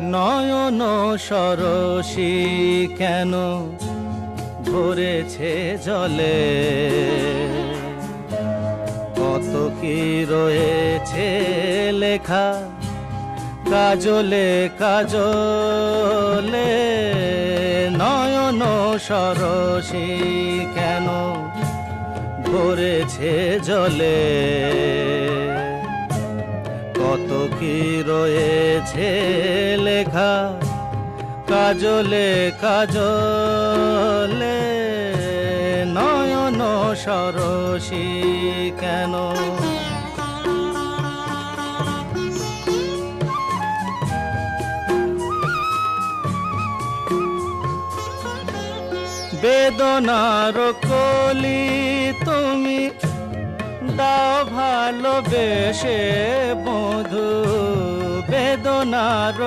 নয়ন সরসী কেন ভরেছে জলে, কত কি রয়েছে লেখা কাজলে কাজলে। নয়ন সরসী কেন ভরেছে জলে, কত কি রয়েছে লেখা কাজলে কাজলে। নয়ন সরসী কেন। বেদনার কলি তুমি দাও ভালোবেসে বধূ, বেদনার